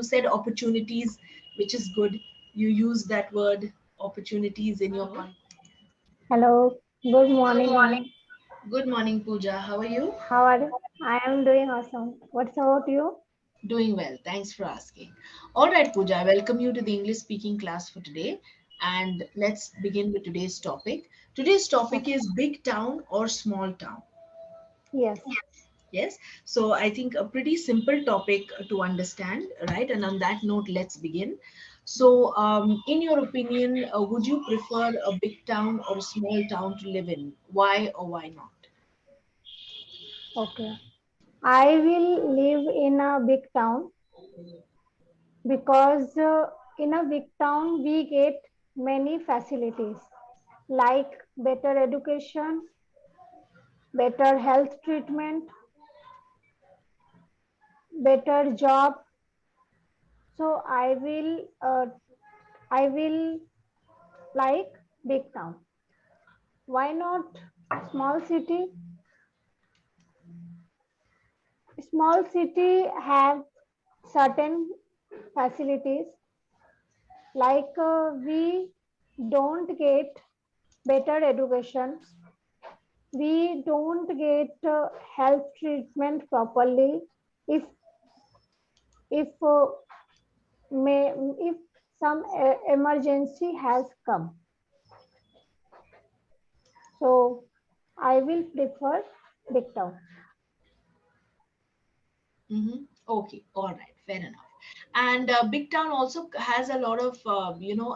said opportunities, which is good. You use that word opportunities in your conversation. Hello, good morning. Good morning, Pooja. How are you? How are you? I am doing awesome. What's about you? Doing well. Thanks for asking. All right, Pooja, I welcome you to the English speaking class for today. And let's begin with today's topic. Today's topic Okay. is big town or small town. Yes. Yes. So I think a pretty simple topic to understand, right? And on that note, let's begin. So, in your opinion, would you prefer a big town or a small town to live in? Why or why not? Okay. I will live in a big town because in a big town we get many facilities like better education, better health treatment, better job. So I will like big town. Why not small city? Small city have certain facilities like we don't get better education, we don't get health treatment properly if if may if some emergency has come. So I will prefer big town. Okay, all right, fair enough. And big town also has a lot of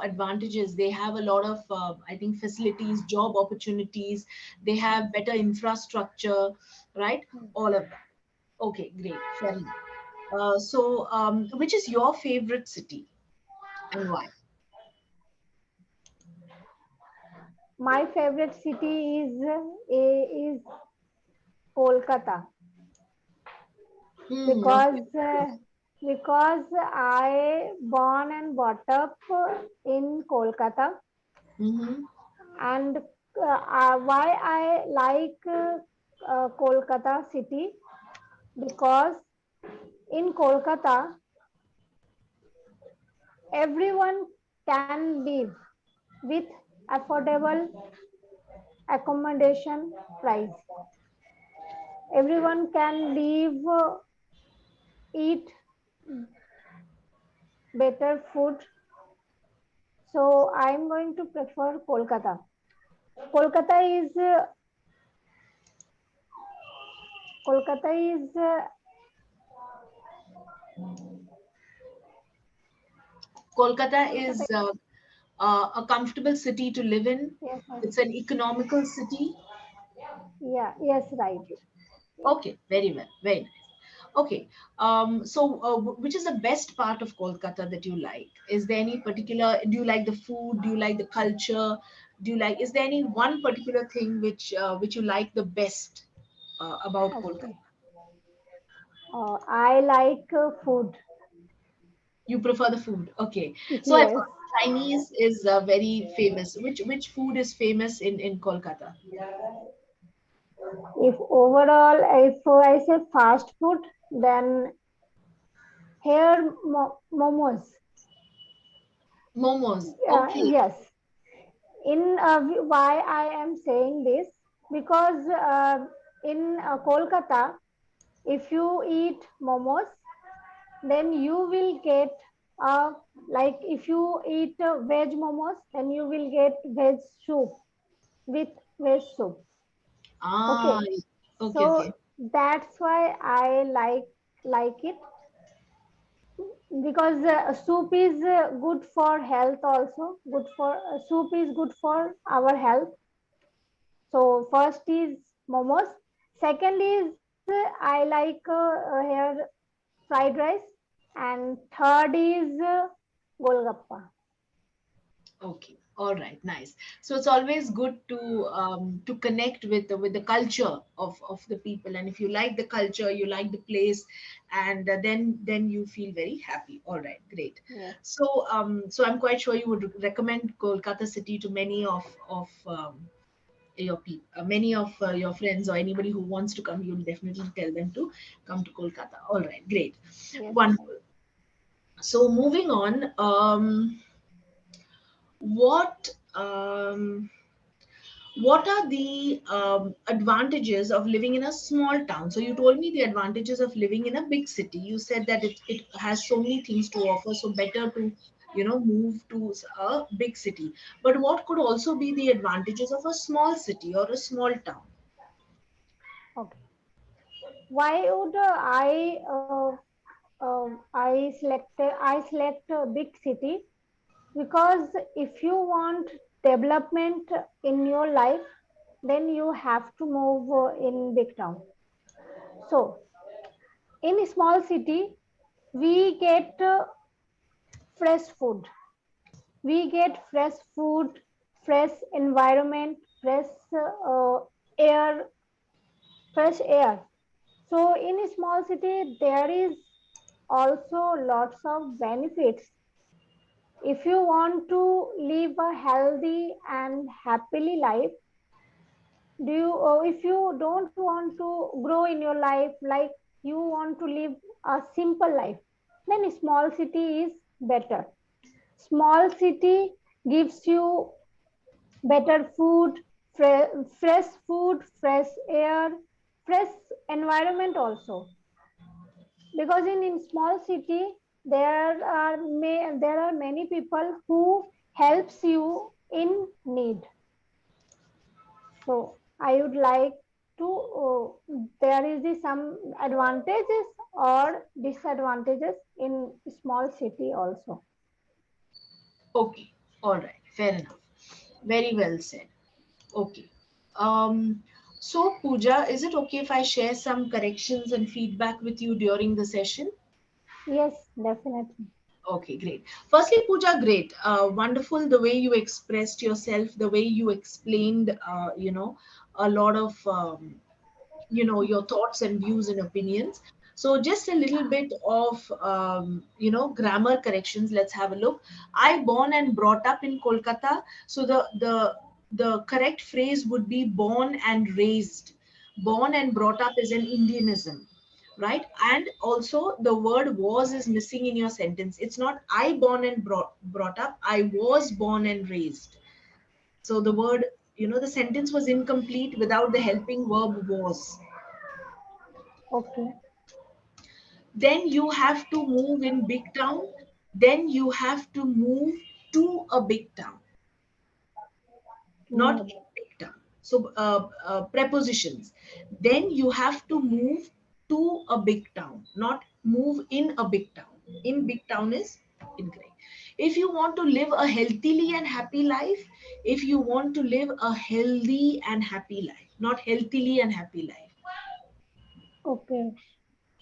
advantages. They have a lot of I think facilities, job opportunities. They have better infrastructure, right? All of that. Okay, great, fair enough. Which is your favorite city and why? My favorite city is Kolkata Okay. because because I born and brought up in Kolkata, Mm-hmm. and why I like Kolkata city because in Kolkata everyone can live with affordable accommodation price. Everyone can live, eat better food. So I'm going to prefer Kolkata. Kolkata is Kolkata is Kolkata Kolkata. is a comfortable city to live in. Yes, yes. It's an economical city. Yeah, yes, right. Okay, very well, very nice. Okay, which is the best part of Kolkata that you like? Is there any particular? Do you like the food? Do you like the culture? Do you like? Is there any one particular thing which you like the best about Kolkata? Okay. I like food. You prefer the food. Okay, so I've Yes. heard Chinese is very famous. Which food is famous in Kolkata? If overall, if I say fast food, then here momos. Momos. Okay. Yes. In why I am saying this because in Kolkata, if you eat momos, then you will get like if you eat veg momos, then you will get veg soup with veg soup. Ah, Okay, okay, so okay. that's why I like it because soup is good for health also. Good for soup is good for our health. So first is momos. Second is I like here fried rice, and third is golgappa. Okay, all right, nice. So it's always good to connect with the culture of the people, and if you like the culture, you like the place, and then you feel very happy. All right, great. Yes. So I'm quite sure you would recommend Kolkata city to many of your people, many of your friends or anybody who wants to come. You'll definitely tell them to come to Kolkata. All right, great, Yes. wonderful. So moving on, what um, what are the advantages of living in a small town? So you told me the advantages of living in a big city. You said that it has so many things to offer, so better to move to a big city. But what could also be the advantages of a small city or a small town? Okay. Why would I select a big city? Because if you want development in your life, then you have to move in big town. So in a small city, we get fresh food. We get fresh food, fresh environment, air, fresh air. So in a small city, there is also lots of benefits. If you want to live a healthy and happily life, do you if you don't want to grow in your life, like you want to live a simple life, then a small city is better. Small city gives you better food, fresh food, fresh air, fresh environment also. Because in small city there are many people who helps you in need. So I would like to there is some advantages or disadvantages in small city also. Okay, all right, fair enough. Very well said. Okay. Um, so Pooja, is it okay if I share some corrections and feedback with you during the session? Yes, definitely. Okay, great. Firstly, Pooja, great. Wonderful the way you expressed yourself, the way you explained, a lot of, your thoughts and views and opinions. So just a little bit of, grammar corrections. Let's have a look. I born and brought up in Kolkata. So the correct phrase would be born and raised. Born and brought up is an Indianism, right? And also the word was is missing in your sentence. It's not I born and brought up. I was born and raised. So the word, the sentence was incomplete without the helping verb was. Okay. Then you have to move in big town. Then you have to move to a big town, not No. in big town. So prepositions. Then you have to move to a big town, not move in a big town. In big town is incorrect. If you want to live a healthily and happy life, if you want to live a healthy and happy life, not healthily and happy life, Okay.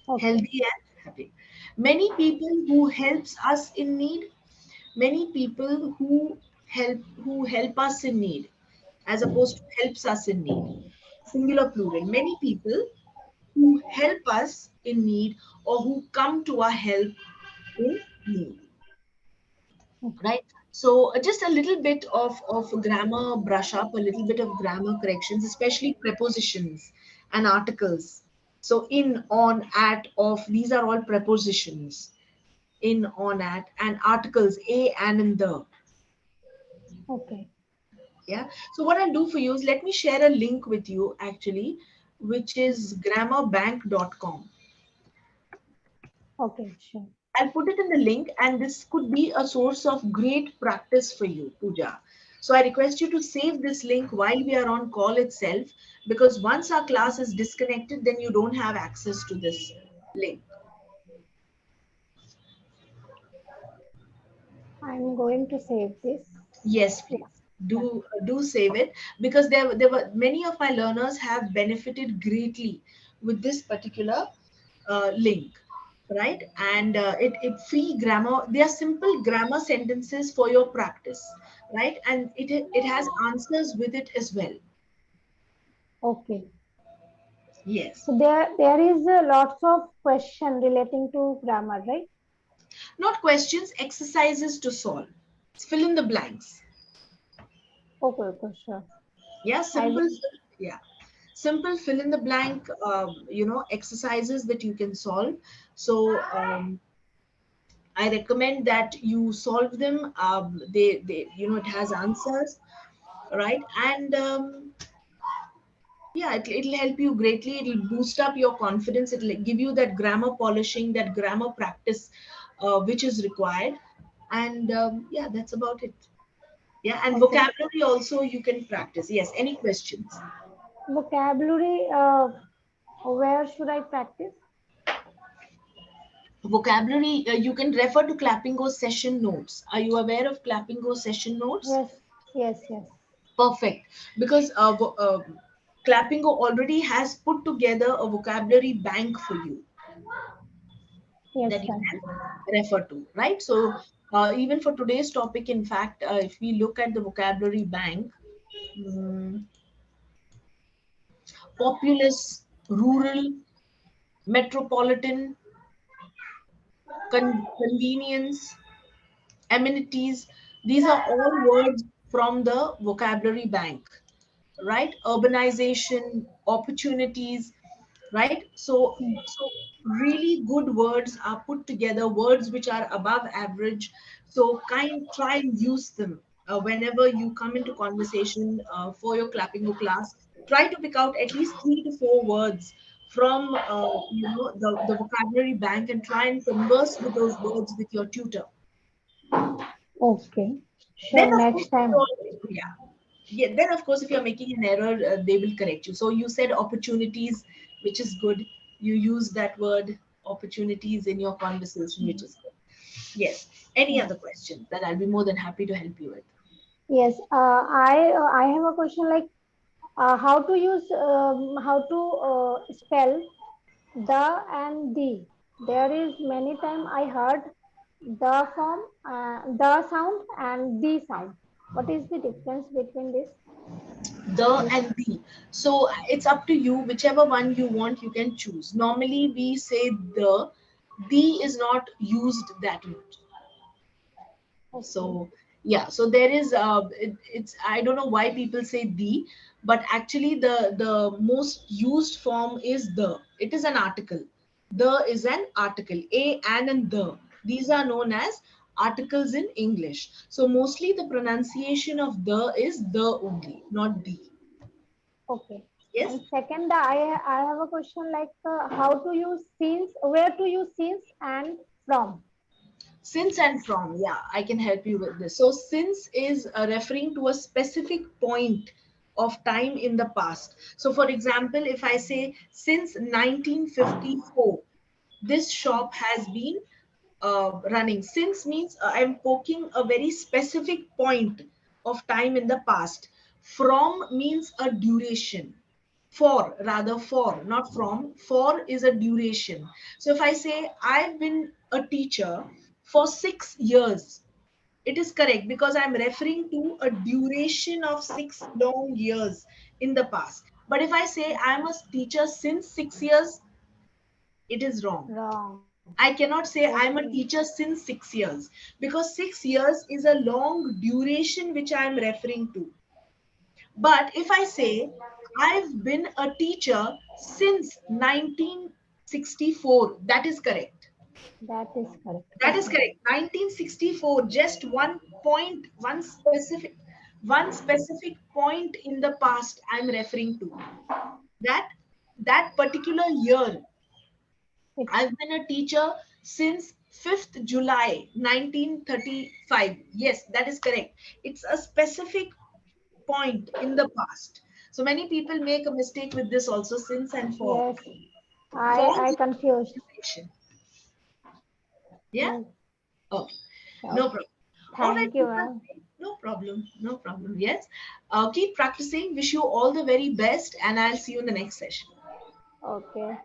Okay. healthy and happy. Many people who helps us in need, many people who help us in need, as opposed to helps us in need. Singular plural. Many people who help us in need or who come to our help in need. Right? So just a little bit of grammar brush up, a little bit of grammar corrections, especially prepositions and articles. So in, on, at, of, these are all prepositions. In, on, at, and articles a, and the. Okay. Yeah. So what I'll do for you is let me share a link with you actually, which is grammarbank.com. Okay. Sure. I'll put it in the link, and this could be a source of great practice for you, Pooja. So I request you to save this link while we are on call itself, because once our class is disconnected, then you don't have access to this link. I'm going to save this. Yes, Yeah. please Yeah. do save it, because there were many of my learners have benefited greatly with this particular link, right? And it free grammar. They are simple grammar sentences for your practice, right? And it has answers with it as well. Okay. Yes, So there is lots of question relating to grammar, right? not questions, exercises to solve. Fill in the blanks. Okay. Okay. Sure. Yeah, I simple. will. Yeah, simple fill in the blank. Exercises that you can solve. So I recommend that you solve them. They, it has answers, right? And yeah, it'll help you greatly. It'll boost up your confidence. It'll give you that grammar polishing, that grammar practice, which is required. And yeah, that's about it. Yeah, and Okay. vocabulary also you can practice. Yes, any questions? Vocabulary, where should I practice? Vocabulary, you can refer to Clapingo session notes. Are you aware of Clapingo session notes? Yes, yes, yes. Perfect. Because Clapingo already has put together a vocabulary bank for you Yes, that you ma'am. can refer to, right? So, even for today's topic, in fact, if we look at the vocabulary bank, mm, populous, rural, metropolitan, convenience, amenities, these are all words from the vocabulary bank, right? Urbanization, opportunities, right? So really good words are put together, words which are above average. So try and use them whenever you come into conversation for your clappingo class. Try to pick out at least 3 to 4 words from the vocabulary bank and try and converse with those words with your tutor. Okay. Then, Sure, of next course, time. yeah, yeah. Then, of course, if you're making an error, they will correct you. So you said opportunities, which is good. You use that word opportunities in your conversation, which is good. Yes. Any Yes. other questions that I'll be more than happy to help you with? Yes. I have a question like how to spell the and the. There is many time I heard the sound and the sound. What is the difference between The this? and the. So it's up to you. Whichever one you want, you can choose. Normally, we say the is not used that much. Okay. So yeah, so there is it's, I don't know why people say the, but actually the most used form is the. It is an article. The is an article. A, and the, these are known as articles in English. So mostly the pronunciation of the is the only, not the. Okay. Yes. And second, I have a question like how to use since, where to use since and from. Since and from, yeah, I can help you with this. So since is referring to a specific point of time in the past. So for example, if I say since 1954 this shop has been running. Since means I'm poking a very specific point of time in the past. From means a duration. For, rather, for, not from. For is a duration. So if I say I've been a teacher for 6 years, it is correct because I'm referring to a duration of 6 long years in the past. But if I say I'm a teacher since 6 years, it is wrong. Wrong. I cannot say Okay. I'm a teacher since 6 years because 6 years is a long duration which I'm referring to. But if I say I've been a teacher since 1964, that is correct. That is correct. That is Okay. correct. 1964, just one point, one specific point in the past I'm referring to. That that particular year, It's I've been a teacher since 5th July 1935. Yes, that is correct. It's a specific point in the past. So many people make a mistake with this also, since and for. yes. For I confused. duration. Yeah? Yes. Okay. Sure. No problem. All right, Thank you, Deepa, ma'am. no problem. No problem. Yes. Keep practicing. Wish you all the very best, and I'll see you in the next session. Okay.